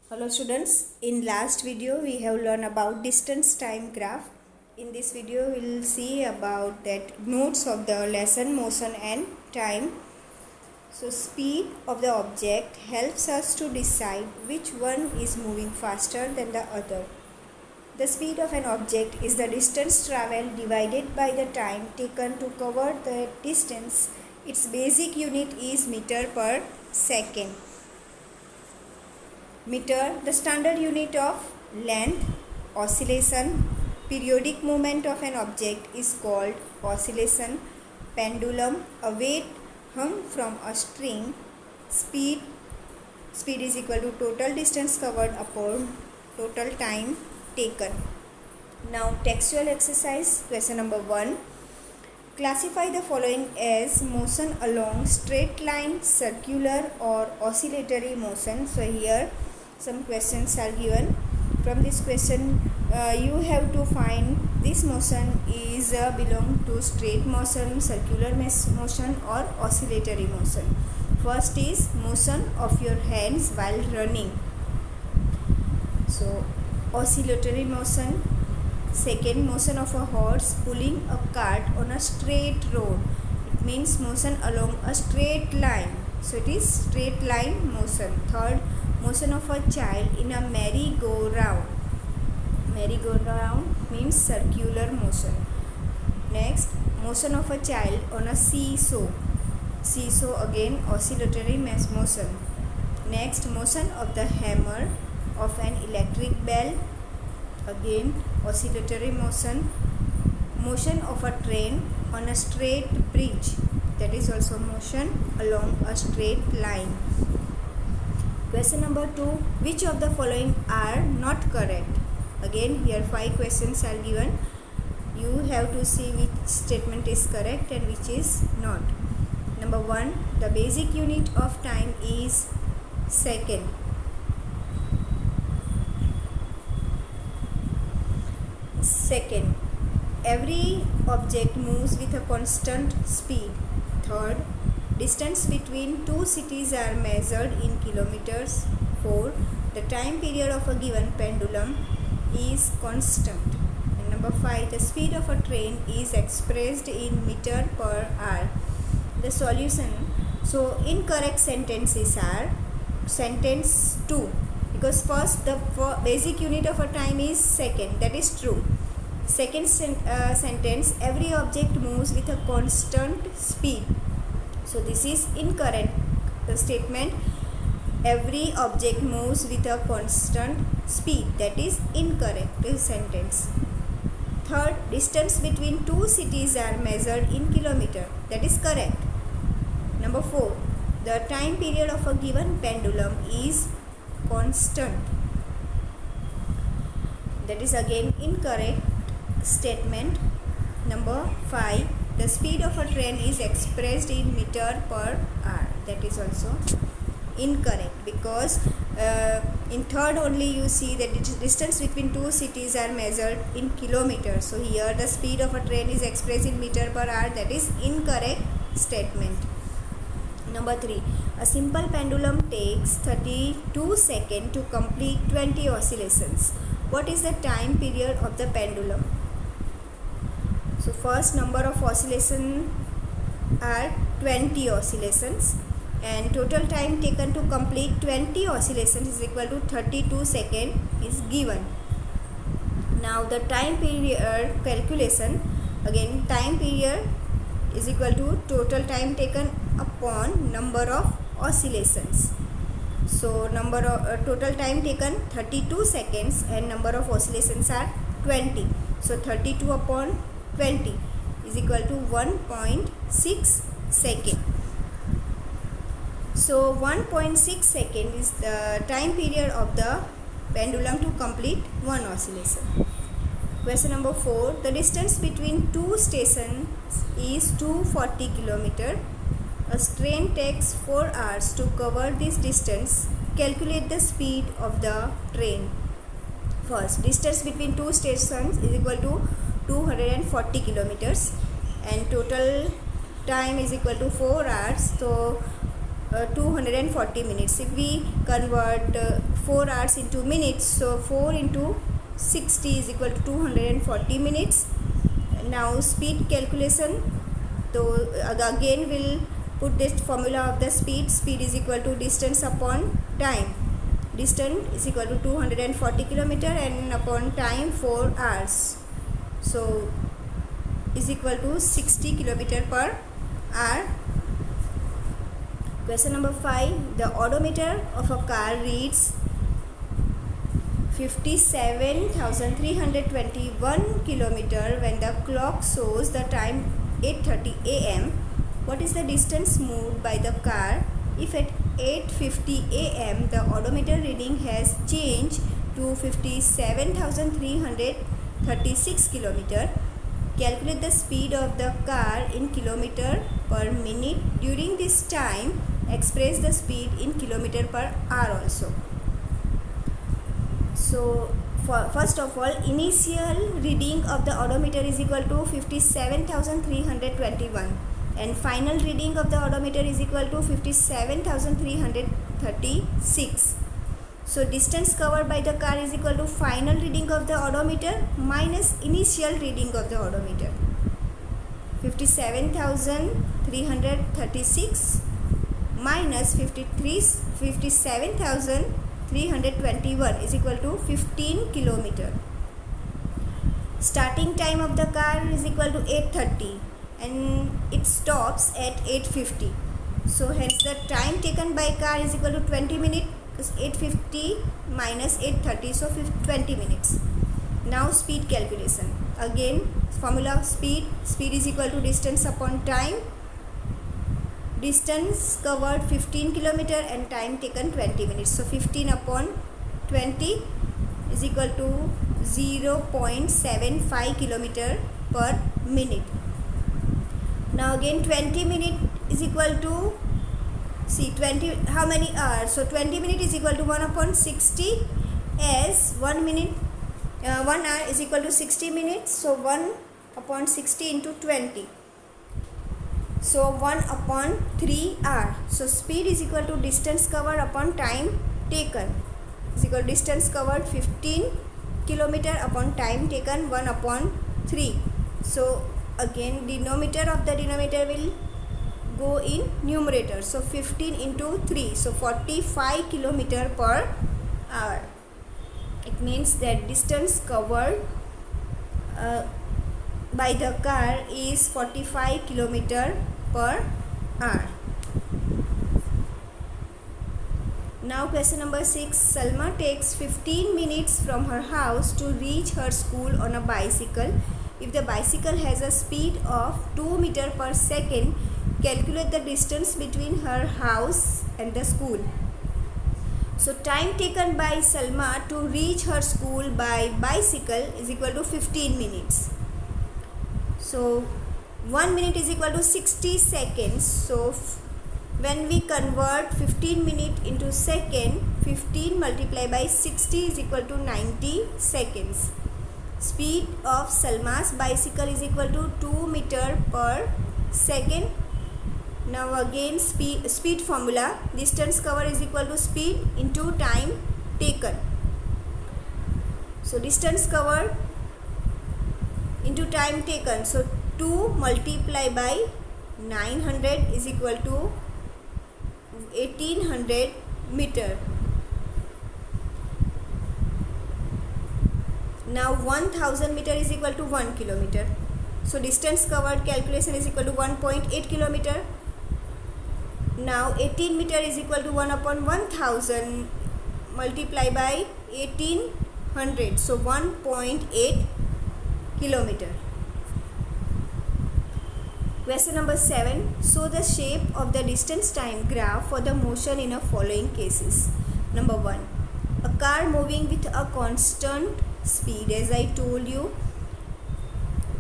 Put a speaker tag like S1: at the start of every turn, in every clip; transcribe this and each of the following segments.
S1: Hello students, in last video we have learned about distance time graph. In this video we will see about that notes of the lesson, motion and time. So speed of the object helps us to decide which one is moving faster than the other. The speed of an object is the distance travelled divided by the time taken to cover the distance. Its basic unit is meter per second. Meter, the standard unit of length. Oscillation, periodic movement of an object is called oscillation. Pendulum, a weight hung from a string. Speed is equal to total distance covered upon total time taken. Now textual exercise, question number 1. Classify the following as motion along straight line, circular or oscillatory motion. So here some questions are given. From this question you have to find this motion is belong to straight motion, circular motion or oscillatory motion. First is motion of your hands while running, so oscillatory motion. Second, motion of a horse pulling a cart on a straight road. It means motion along a straight line, so it is straight line motion. Third, motion of a child in a merry-go-round. Merry-go-round means circular motion. Next, motion of a child on a seesaw. Seesaw again oscillatory motion. Next, motion of the hammer of an electric bell. Again oscillatory motion. Motion of a train on a straight bridge. That is also motion along a straight line. Question number 2. Which of the following are not correct? Again here 5 questions are given. You have to see which statement is correct and which is not. Number 1. The basic unit of time is second. Second, every object moves with a constant speed. Third, distance between two cities are measured in kilometers. 4. The time period of a given pendulum is constant. And number 5, the speed of a train is expressed in meter per hour. The solution. So incorrect sentences are sentence 2, because first the basic unit of a time is second, that is true. Second sentence, every object moves with a constant speed. So this is incorrect. The statement, every object moves with a constant speed, that is incorrect sentence. Third, distance between two cities are measured in kilometer, that is correct. Number 4, the time period of a given pendulum is constant, that is again incorrect statement. Number 5, the speed of a train is expressed in meter per hour, that is also incorrect, because in third only you see that distance between two cities are measured in kilometers. So here the speed of a train is expressed in meter per hour, that is incorrect statement. Number 3, a simple pendulum takes 32 seconds to complete 20 oscillations. What is the time period of the pendulum? So first number of oscillations are 20 oscillations, and total time taken to complete 20 oscillations is equal to 32 seconds is given. Now the time period calculation, again time period is equal to total time taken upon number of oscillations. So number of total time taken 32 seconds and number of oscillations are 20. So 32 upon 20 is equal to 1.6 second. So 1.6 second is the time period of the pendulum to complete one oscillation. Question number 4. The distance between two stations is 240 km. A train takes 4 hours to cover this distance. Calculate the speed of the train. First, distance between two stations is equal to 240 kilometers and total time is equal to 4 hours. So 240 minutes. If we convert 4 hours into minutes, so 4 into 60 is equal to 240 minutes. Now speed calculation, so again we'll put this formula of the speed. Speed is equal to distance upon time. Distance is equal to 240 kilometer and upon time 4 hours, so is equal to 60 kilometer per hour. Question number 5. The odometer of a car reads 57,321 kilometer when the clock shows the time 8:30 am. What is the distance moved by the car if at 8:50 am the odometer reading has changed to 57,336 kilometer? Calculate the speed of the car in kilometer per minute during this time. Express the speed in kilometer per hour also. So first of all, initial reading of the odometer is equal to 57,321 and final reading of the odometer is equal to 57,336. So distance covered by the car is equal to final reading of the odometer minus initial reading of the odometer. 57,336 minus 57,321 is equal to 15 kilometer. Starting time of the car is equal to 8:30 and it stops at 8:50. So hence the time taken by car is equal to 20 minutes. 8:50 minus 8:30, so 20 minutes. Now speed calculation. Again formula of speed. Speed is equal to distance upon time. Distance covered 15 kilometer and time taken 20 minutes. So 15 upon 20 is equal to 0.75 kilometer per minute. Now again 20 minute is equal to, see 20, how many hours? So 20 minute is equal to 1 upon 60 as 1 minute, 1 hour is equal to 60 minutes. So 1 upon 60 into 20. So 1 upon 3 hour. So speed is equal to distance covered upon time taken is equal to distance covered 15 kilometer upon time taken 1 upon 3. So again denominator of the denominator will go in numerator. So 15 into 3. So 45 kilometer per hour. It means that distance covered by the car is 45 kilometer per hour. Now question number 6. Salma takes 15 minutes from her house to reach her school on a bicycle. If the bicycle has a speed of 2 meters per second, calculate the distance between her house and the school. So time taken by Salma to reach her school by bicycle is equal to 15 minutes. So 1 minute is equal to 60 seconds. So when we convert 15 minute into second, 15 multiplied by 60 is equal to 90 seconds. Speed of Salma's bicycle is equal to 2 meters per second. Now again speed formula. Distance covered is equal to speed into time taken. So distance covered into time taken. So 2 multiplied by 900 is equal to 1800 meter. Now 1000 meter is equal to 1 kilometer. So distance covered calculation is equal to 1.8 kilometer. Now 18 meter is equal to 1 upon 1000 multiplied by 1800. So 1.8 kilometer. Question number 7. Show the shape of the distance time graph for the motion in the following cases. Number 1. A car moving with a constant speed. As I told you,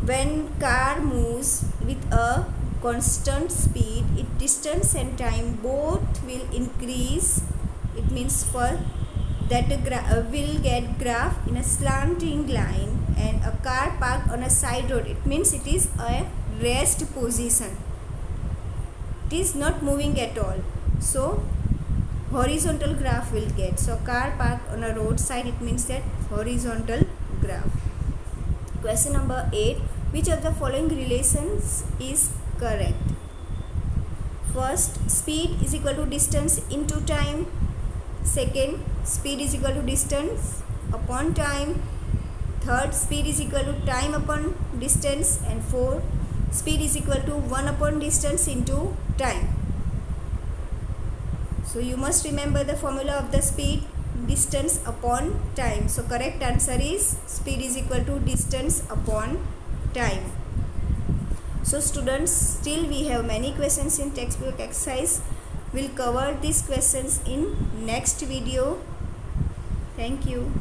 S1: when car moves with a constant speed, its distance and time both will increase. It means for that will get graph in a slanting line, and a car parked on a side road, it means it is a rest position. It is not moving at all. So horizontal graph will get. So car parked on a roadside, it means that horizontal graph. Question number 8. Which of the following relations is correct? First, speed is equal to distance into time. Second, speed is equal to distance upon time. Third, speed is equal to time upon distance. And fourth, speed is equal to 1 upon distance into time. So you must remember the formula of the speed, distance upon time. So correct answer is speed is equal to distance upon time. So students, still we have many questions in textbook exercise. We'll cover these questions in next video. Thank you.